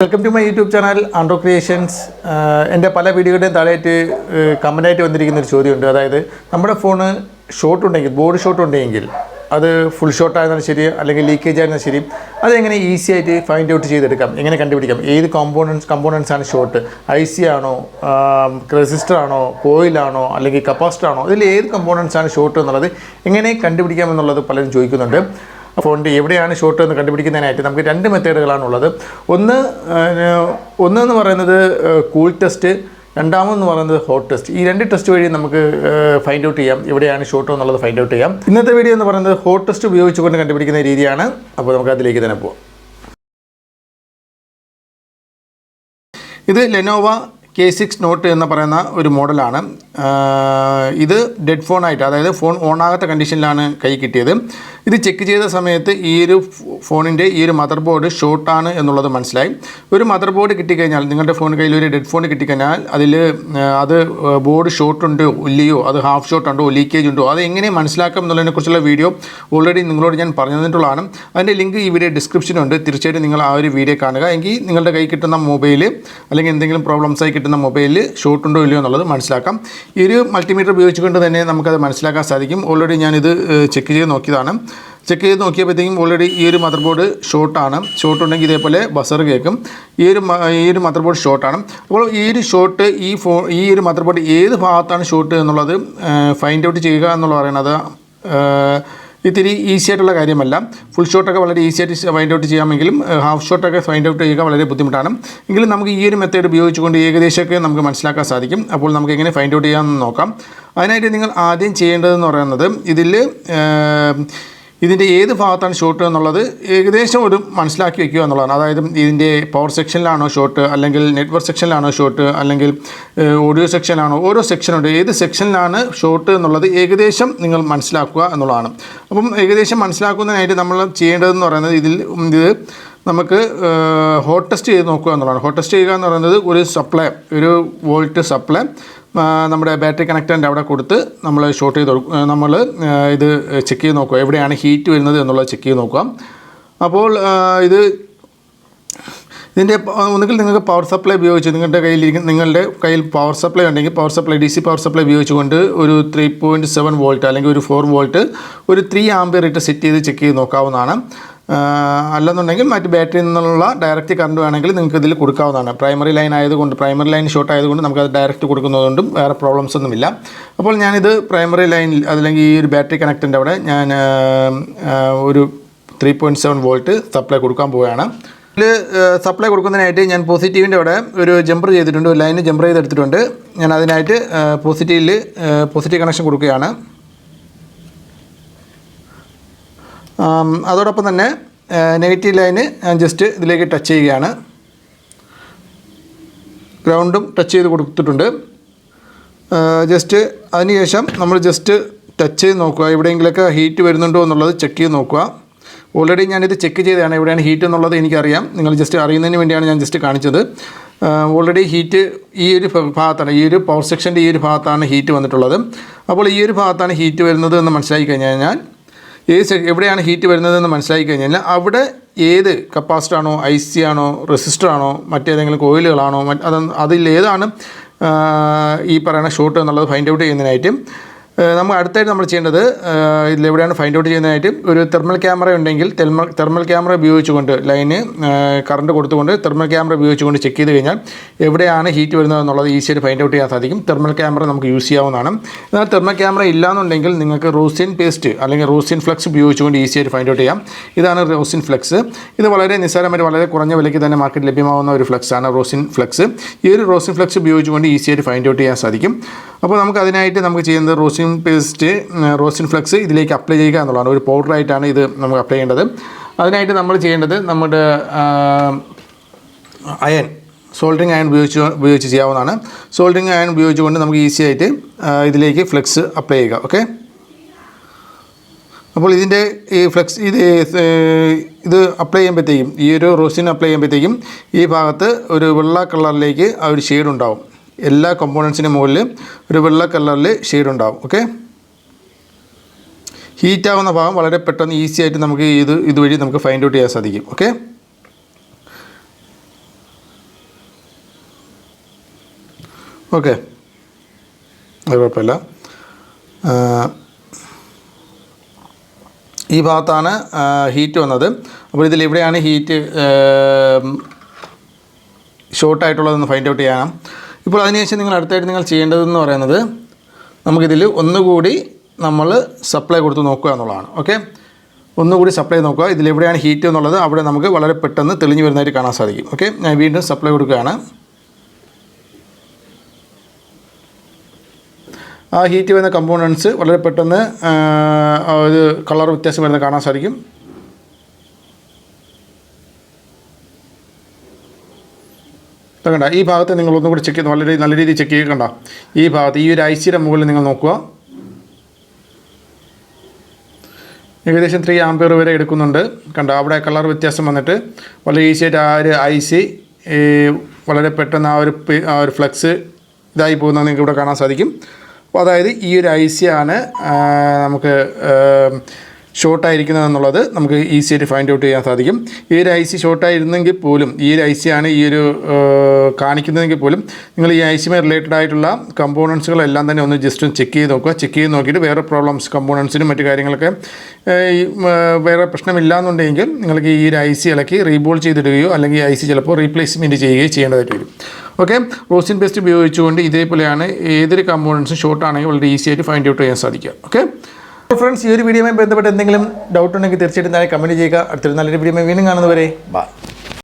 Welcome to my YouTube channel, Andro Creations. എൻ്റെ പല വീഡിയോയുടെയും താഴെയായിട്ട് കമൻ്റായിട്ട് വന്നിരിക്കുന്ന ഒരു ചോദ്യമുണ്ട്. അതായത് നമ്മുടെ ഫോണ് ഷോർട്ട് ഉണ്ടെങ്കിൽ, ബോർഡ് ഷോർട്ട് ഉണ്ടെങ്കിൽ അത് ഫുൾ ഷോർട്ട് ആയിരുന്നാലും ശരി, അല്ലെങ്കിൽ ലീക്കേജ് ആയിരുന്നാലും ശരി, അതെങ്ങനെ ഈസി ആയിട്ട് ഫൈൻഡ് ഔട്ട് ചെയ്തെടുക്കാം, എങ്ങനെ കണ്ടുപിടിക്കാം, ഏത് കമ്പോണൻസ് ആണ് ഷോർട്ട്, IC ആണോ, റെസിസ്റ്റർ ആണോ, കോയിലാണോ, അല്ലെങ്കിൽ കപ്പാസിറ്റർ ആണോ, ഇതിൽ ഏത് കമ്പോണൻസ് ആണ് ഷോർട്ട് എന്നുള്ളത് എങ്ങനെ കണ്ടുപിടിക്കാം എന്നുള്ളത് പലരും ചോദിക്കുന്നുണ്ട്. ഫോണിൻ്റെ എവിടെയാണ് ഷോർട്ട് എന്ന് കണ്ടുപിടിക്കുന്നതിനായിട്ട് നമുക്ക് രണ്ട് മെത്തേഡുകളാണുള്ളത്. ഒന്ന് പറയുന്നത് കൂൾ ടെസ്റ്റ്, രണ്ടാമെന്ന് പറയുന്നത് ഹോട്ട് ടെസ്റ്റ്. ഈ രണ്ട് ടെസ്റ്റ് വഴി നമുക്ക് ഫൈൻഡ് ഔട്ട് ചെയ്യാം എവിടെയാണ് ഷോർട്ട് എന്നുള്ളത് ഫൈൻഡ് ഔട്ട് ചെയ്യാം. ഇന്നത്തെ വീഡിയോ എന്ന് പറയുന്നത് ഹോട്ട് ടെസ്റ്റ് ഉപയോഗിച്ചുകൊണ്ട് കണ്ടുപിടിക്കുന്ന രീതിയാണ്. അപ്പോൾ നമുക്ക് അതിലേക്ക് തന്നെ പോകാം. ഇത് ലെനോവ K6 നോട്ട് എന്ന് പറയുന്ന ഒരു മോഡലാണ്. ഇത് ഡെഡ് ഫോണായിട്ട്, അതായത് ഫോൺ ഓണാകാത്ത കണ്ടീഷനിലാണ് കൈ കിട്ടിയത്. ഇത് ചെക്ക് ചെയ്ത സമയത്ത് ഈ ഒരു ഫോണിൻ്റെ ഈ ഒരു മദർ ബോർഡ് ഷോർട്ടാണ് എന്നുള്ളത് മനസ്സിലായി. ഒരു മദർ ബോർഡ് കിട്ടിക്കഴിഞ്ഞാൽ, നിങ്ങളുടെ ഫോൺ കയ്യിൽ ഒരു ഡെഡ് ഫോൺ കിട്ടിക്കഴിഞ്ഞാൽ അത് ബോർഡ് ഷോർട്ടുണ്ടോ ഇല്ലയോ, അത് ഹാഫ് ഷോർട്ട് ഉണ്ടോ, ലീക്കേജ് ഉണ്ടോ, അത് എങ്ങനെ മനസ്സിലാക്കാം എന്നുള്ളതിനെക്കുറിച്ചുള്ള വീഡിയോ ഓൾറെഡി നിങ്ങളോട് ഞാൻ പറഞ്ഞു തന്നിട്ടുള്ളതാണ്. അതിൻ്റെ ലിങ്ക് ഈ വീഡിയോ ഡിസ്ക്രിപ്ഷനുണ്ട്. തീർച്ചയായിട്ടും നിങ്ങൾ ആ ഒരു വീഡിയോ കാണുക. എങ്കിൽ നിങ്ങളുടെ കൈ കിട്ടുന്ന മൊബൈൽ അല്ലെങ്കിൽ എന്തെങ്കിലും പ്രോബ്ലംസായി കിട്ടുന്ന മൊബൈലിൽ ഷോർട്ടുണ്ടോ ഇല്ലയോ എന്നുള്ളത് മനസ്സിലാക്കാം. ഈ ഒരു മൾട്ടിമീറ്റർ ഉപയോഗിച്ചുകൊണ്ട് തന്നെ നമുക്കത് മനസ്സിലാക്കാൻ സാധിക്കും. ഓൾറെഡി ഞാനിത് ചെക്ക് ചെയ്ത് നോക്കിയതാണ്. ചെക്ക് ചെയ്ത് നോക്കിയപ്പോഴത്തേക്കും ഓൾറെഡി ഈ ഒരു മദർ ബോർഡ് ഷോർട്ടാണ്. ഷോർട്ടുണ്ടെങ്കിൽ ഇതേപോലെ ബസർ കേൾക്കും. ഈ ഒരു മദർ ബോർഡ് ഷോർട്ടാണ്. അപ്പോൾ ഈ ഒരു ഷോർട്ട് ഈ ഒരു മദർ ബോർഡ് ഏത് ഭാഗത്താണ് ഷോർട്ട് എന്നുള്ളത് ഫൈൻഡ് ഔട്ട് ചെയ്യുക എന്നുള്ളത് പറയുന്നത് ഇത്തിരി ഈസി ആയിട്ടുള്ള കാര്യമല്ല. ഫുൾ ഷോട്ടൊക്കെ വളരെ ഈസി ആയിട്ട് ഫൈൻഡ് ഔട്ട് ചെയ്യാമെങ്കിലും ഹാഫ് ഷോട്ടൊക്കെ ഫൈൻഡ് ഔട്ട് ചെയ്യുക വളരെ ബുദ്ധിമുട്ടാണ്. എങ്കിലും നമുക്ക് ഈ ഒരു മെത്തേഡ് ഉപയോഗിച്ചുകൊണ്ട് ഏകദേശമൊക്കെ നമുക്ക് മനസ്സിലാക്കാൻ സാധിക്കും. അപ്പോൾ നമുക്ക് എങ്ങനെ ഫൈൻഡ് ഔട്ട് ചെയ്യാമെന്ന് നോക്കാം. അതിനായിട്ട് നിങ്ങൾ ആദ്യം ചെയ്യേണ്ടതെന്ന് പറയുന്നത് ഇതിൻ്റെ ഏത് ഭാഗത്താണ് ഷോർട്ട് എന്നുള്ളത് ഏകദേശം ഒരു മനസ്സിലാക്കി വയ്ക്കുക എന്നുള്ളതാണ്. അതായത് ഇതിൻ്റെ പവർ സെക്ഷനിലാണോ ഷോർട്ട്, അല്ലെങ്കിൽ നെറ്റ്വർക്ക് സെക്ഷനിലാണോ ഷോർട്ട്, അല്ലെങ്കിൽ ഓഡിയോ സെക്ഷനിലാണോ, ഓരോ സെക്ഷനുണ്ട്, ഏത് സെക്ഷനിലാണ് ഷോർട്ട് എന്നുള്ളത് ഏകദേശം നിങ്ങൾ മനസ്സിലാക്കുക എന്നുള്ളതാണ്. അപ്പം ഏകദേശം മനസ്സിലാക്കുന്നതിനായിട്ട് നമ്മൾ ചെയ്യേണ്ടതെന്ന് പറയുന്നത് ഇത് നമുക്ക് ഹോട്ട് ടെസ്റ്റ് ചെയ്ത് നോക്കുക എന്നുള്ളതാണ്. ഹോട്ട് ടെസ്റ്റ് ചെയ്യുക എന്ന് പറയുന്നത് ഒരു വോൾട്ട് സപ്ലൈ നമ്മുടെ ബാറ്ററി കണക്റ്ററിൻ്റെ അവിടെ കൊടുത്ത് നമ്മൾ ഇത് ചെക്ക് ചെയ്ത് നോക്കുക, എവിടെയാണ് ഹീറ്റ് വരുന്നത് എന്നുള്ളത് ചെക്ക് ചെയ്ത് നോക്കുക. അപ്പോൾ ഇതിൻ്റെ ഒന്നുകിൽ നിങ്ങൾക്ക് പവർ സപ്ലൈ ഉപയോഗിച്ച് നിങ്ങളുടെ കയ്യിൽ പവർ സപ്ലൈ ഉണ്ടെങ്കിൽ power supply DC power supply ഉപയോഗിച്ചുകൊണ്ട് ഒരു 3.7 വോൾട്ട് അല്ലെങ്കിൽ ഒരു 4 വോൾട്ട് ഒരു 3 ആംപിയർ ഇട്ട് സെറ്റ് ചെയ്ത് ചെക്ക് ചെയ്ത് നോക്കാവുന്നതാണ്. അല്ലെന്നുണ്ടെങ്കിൽ മറ്റ് ബാറ്ററിയിൽ നിന്നുള്ള ഡയറക്റ്റ് കറണ്ട് വേണമെങ്കിൽ നിങ്ങൾക്ക് ഇതിൽ കൊടുക്കാവുന്നതാണ്. പ്രൈമറി ലൈൻ ഷോർട്ട് ആയതുകൊണ്ട് നമുക്കത് ഡയറക്റ്റ് കൊടുക്കുന്നതുകൊണ്ടും വേറെ പ്രോബ്ലംസ് ഒന്നുമില്ല. അപ്പോൾ ഞാനിത് പ്രൈമറി ലൈനിൽ, അല്ലെങ്കിൽ ഈ ഒരു ബാറ്ററി കണക്റ്ററിൻ്റെ അവിടെ ഞാൻ ഒരു 3.7 വോൾട്ട് സപ്ലൈ കൊടുക്കാൻ പോവുകയാണ്. ഇതിൽ സപ്ലൈ കൊടുക്കുന്നതിനായിട്ട് ഞാൻ പോസിറ്റീവിൻ്റെ അവിടെ ഒരു ജമ്പർ ചെയ്തിട്ടുണ്ട്, ഒരു ലൈന് ജമ്പർ ചെയ്തെടുത്തിട്ടുണ്ട്. ഞാൻ അതിനായിട്ട് പോസിറ്റീവ് കണക്ഷൻ കൊടുക്കുകയാണ്. അതോടൊപ്പം തന്നെ നെഗറ്റീവ് ലൈന് ഞാൻ ജസ്റ്റ് ഇതിലേക്ക് ടച്ച് ചെയ്യുകയാണ്. ഗ്രൗണ്ടും ടച്ച് ചെയ്ത് കൊടുത്തിട്ടുണ്ട്. അതിനുശേഷം നമ്മൾ ജസ്റ്റ് ടച്ച് ചെയ്ത് നോക്കുക, എവിടെയെങ്കിലൊക്കെ ഹീറ്റ് വരുന്നുണ്ടോ എന്നുള്ളത് ചെക്ക് ചെയ്ത് നോക്കുക. ഓൾറെഡി ഞാനിത് ചെക്ക് ചെയ്തതാണ്, എവിടെയാണ് ഹീറ്റ് എന്നുള്ളത് എനിക്കറിയാം. നിങ്ങൾ ജസ്റ്റ് അറിയുന്നതിന് വേണ്ടിയാണ് ഞാൻ ജസ്റ്റ് കാണിച്ചത്. ഓൾറെഡി ഹീറ്റ് ഈ ഒരു ഭാഗത്താണ്, ഈ ഒരു പവർ സെക്ഷൻ്റെ ഈ ഒരു ഭാഗത്താണ് ഹീറ്റ് വന്നിട്ടുള്ളത്. അപ്പോൾ ഈ ഒരു ഭാഗത്താണ് ഹീറ്റ് വരുന്നത് എന്ന് മനസ്സിലാക്കി കഴിഞ്ഞാൽ, എവിടെയാണ് ഹീറ്റ് വരുന്നതെന്ന് മനസ്സിലാക്കി കഴിഞ്ഞാൽ അവിടെ ഏത് കപ്പാസിറ്റർ ആണോ, IC ആണോ, റെസിസ്റ്റർ ആണോ, മറ്റേതെങ്കിലും കോയിലുകളാണോ, അതിലേതാണ് ഈ പറയുന്ന ഷോർട്ട് എന്നുള്ളത് ഫൈൻഡ് ഔട്ട് ചെയ്യുന്നതിനായിട്ട് നമ്മൾ അടുത്തായിട്ട് നമ്മൾ ചെയ്യേണ്ടത്, ഇതിലെവിടെയാണ് ഫൈൻഡ് ഔട്ട് ചെയ്യുന്നതിനായിട്ട് ഒരു തെർമൽ ക്യാമറ ഉണ്ടെങ്കിൽ തെർമൽ ക്യാമറ ഉപയോഗിച്ചുകൊണ്ട് ലൈന് കറണ്ട് കൊടുത്തുകൊണ്ട് തെർമൽ ക്യാമറ ഉപയോഗിച്ചുകൊണ്ട് ചെക്ക് ചെയ്ത് കഴിഞ്ഞാൽ എവിടെയാണ് ഹീറ്റ് വരുന്നത് എന്നുള്ളത് ഈസിയായിട്ട് ഫൈൻഡ് ഔട്ട് ചെയ്യാൻ സാധിക്കും. തെർമൽ ക്യാമറ നമുക്ക് യൂസ് ചെയ്യാവുന്നതാണ്. എന്നാൽ തെർമൽ ക്യാമറ ഇല്ലാന്നുണ്ടെങ്കിൽ നിങ്ങൾക്ക് റോസിൻ പേസ്റ്റ് അല്ലെങ്കിൽ റോസിൻ ഫ്ലെക്സ് ഉപയോഗിച്ചുകൊണ്ട് ഈസിയായിട്ട് ഫൈൻഡ് ഔട്ട് ചെയ്യാം. ഇതാണ് റോസിൻ ഫ്ലെക്സ്. ഇത് വളരെ നിസ്സാരമായിട്ട് വളരെ കുറഞ്ഞ വിലയ്ക്ക് തന്നെ മാർക്കറ്റിൽ ലഭ്യമാവുന്ന ഒരു ഫ്ലെക്സാണ് റോസിൻ ഫ്ലെക്സ്. ഈ ഒരു റോസിൻ ഫ്ലെക്സ് ഉപയോഗിച്ചുകൊണ്ട് ഈസിയായിട്ട് ഫൈൻഡ് ഔട്ട് ചെയ്യാൻ സാധിക്കും. അപ്പോൾ നമുക്ക് അതിനായിട്ട് നമുക്ക് ചെയ്യുന്നത് റോസിൻ ഫ്ലെക്സ് ഇതിലേക്ക് അപ്ലൈ ചെയ്യുക എന്നുള്ളതാണ്. ഒരു പൗഡറായിട്ടാണ് ഇത് നമുക്ക് അപ്ലൈ ചെയ്യേണ്ടത്. അതിനായിട്ട് നമ്മൾ ചെയ്യേണ്ടത് നമ്മുടെ സോൾഡറിങ് അയൺ ഉപയോഗിച്ച് ചെയ്യാവുന്നതാണ്. സോൾഡറിങ് അയൺ ഉപയോഗിച്ചുകൊണ്ട് നമുക്ക് ഈസി ആയിട്ട് ഇതിലേക്ക് ഫ്ലെക്സ് അപ്ലൈ ചെയ്യുക. ഓക്കെ, അപ്പോൾ ഇതിൻ്റെ ഈ ഫ്ലെക്സ് ഇത് അപ്ലൈ ചെയ്യുമ്പോഴത്തേക്കും, ഈ ഒരു റോസിൻ അപ്ലൈ ചെയ്യുമ്പോഴത്തേക്കും ഈ ഭാഗത്ത് ഒരു വെള്ള കളറിലേക്ക് ആ ഒരു ഷെയ്ഡ് ഉണ്ടാവും. എല്ലാ കമ്പോണൻസിൻ്റെ മുകളിൽ ഒരു വെള്ള കളറിൽ ഷെയ്ഡ് ഉണ്ടാവും. ഓക്കെ, ഹീറ്റാവുന്ന ഭാഗം വളരെ പെട്ടെന്ന് ഈസി ആയിട്ട് നമുക്ക് ഇതുവഴി നമുക്ക് ഫൈൻഡ് ഔട്ട് ചെയ്യാൻ സാധിക്കും. ഓക്കെ, ഓക്കെ, അത് കുഴപ്പമില്ല. ഈ ഭാഗത്താണ് ഹീറ്റ് വന്നത്. അപ്പോൾ ഇതിലെവിടെയാണ് ഹീറ്റ് ഷോർട്ടായിട്ടുള്ളതെന്ന് ഫൈൻഡ് ഔട്ട് ചെയ്യണം. ഇപ്പോൾ അതിനുശേഷം നിങ്ങൾ അടുത്തായിട്ട് നിങ്ങൾ ചെയ്യേണ്ടതെന്ന് പറയുന്നത് നമുക്കിതിൽ ഒന്നുകൂടി നമ്മൾ സപ്ലൈ കൊടുത്ത് നോക്കുക എന്നുള്ളതാണ്. ഓക്കെ, ഒന്നുകൂടി സപ്ലൈ നോക്കുക. ഇതിലെവിടെയാണ് ഹീറ്റ് എന്നുള്ളത് അവിടെ നമുക്ക് വളരെ പെട്ടെന്ന് തെളിഞ്ഞു വരുന്നതായിട്ട് കാണാൻ സാധിക്കും. ഓക്കെ, ഞാൻ വീണ്ടും സപ്ലൈ കൊടുക്കുകയാണ്. ആ ഹീറ്റ് വരുന്ന കമ്പോണൻസ് വളരെ പെട്ടെന്ന് ഒരു കളർ വ്യത്യാസം വരുന്നത് കാണാൻ സാധിക്കും. കണ്ട, ഈ ഭാഗത്ത് നിങ്ങൾ ഒന്നും കൂടി ചെക്ക് ചെയ്ത് നല്ല രീതിയിൽ ചെക്ക് ചെയ്യുക. കണ്ട, ഈ ഭാഗത്ത് ഈ ഒരു ഐസിയുടെ മുകളിൽ നിങ്ങൾ നോക്കുക. ഏകദേശം 3 ആംപിയർ വരെ എടുക്കുന്നുണ്ട്. കണ്ട, അവിടെ കളർ വ്യത്യാസം വന്നിട്ട് വളരെ ഈസിയായിട്ട് ആ ഒരു ഐസി വളരെ പെട്ടെന്ന് ആ ഒരു ഫ്ലക്സ് ഇതായി പോകുന്നത് നിങ്ങൾക്ക് ഇവിടെ കാണാൻ സാധിക്കും. അപ്പോൾ അതായത് ഈ ഒരു ഐസിയാണ് നമുക്ക് ഷോർട്ടായിരിക്കുന്നത് എന്നുള്ളത് നമുക്ക് ഈസിയായിട്ട് ഫൈൻഡ് ഔട്ട് ചെയ്യാൻ സാധിക്കും. ഈ ഒരു ഐ സി ഷോർട്ടായിരുന്നെങ്കിൽ പോലും ഈ ഒരു ഐ സിയാണ് ഈ ഒരു കാണിക്കുന്നതെങ്കിൽ പോലും നിങ്ങൾ ഈ ഐ സിയുമായി റിലേറ്റഡ് ആയിട്ടുള്ള കമ്പോണൻസുകളെല്ലാം തന്നെ ഒന്ന് ജസ്റ്റ് ഒന്ന് ചെക്ക് ചെയ്ത് നോക്കുക. ചെക്ക് ചെയ്ത് നോക്കിയിട്ട് വേറെ പ്രോബ്ലംസ് കമ്പോണൻസിനും മറ്റു കാര്യങ്ങളൊക്കെ വേറെ പ്രശ്നമില്ലാന്നുണ്ടെങ്കിൽ നിങ്ങൾക്ക് ഈ ഒരു ഐ സി ഇളക്കി റീബോൾ ചെയ്തിടുകയോ അല്ലെങ്കിൽ ഐ സി ചിലപ്പോൾ റീപ്ലേസ്മെൻറ്റ് ചെയ്യുകയോ ചെയ്യേണ്ടതായിട്ട് വരും. ഓക്കെ, റോസിൻ പേസ്റ്റ് ഉപയോഗിച്ചുകൊണ്ട് ഇതേപോലെയാണ് ഏതൊരു കമ്പോണൻസും ഷോർട്ടാണെങ്കിൽ വളരെ ഈസി ആയിട്ട് ഫൈൻഡ് ഔട്ട് ചെയ്യാൻ സാധിക്കുക. ഓക്കെ ഫ്രണ്ട്സ്, ഈ ഒരു വീഡിയോയുമായി ബന്ധപ്പെട്ട് എന്തെങ്കിലും ഡൗട്ട് ഉണ്ടെങ്കിൽ തീർച്ചയായിട്ടും താഴെ കമൻറ്റ് ചെയ്യുക. അടുത്തൊരു നല്ലൊരു വീഡിയോയുമായി വീണ്ടും കാണുന്നവരെ ബൈ.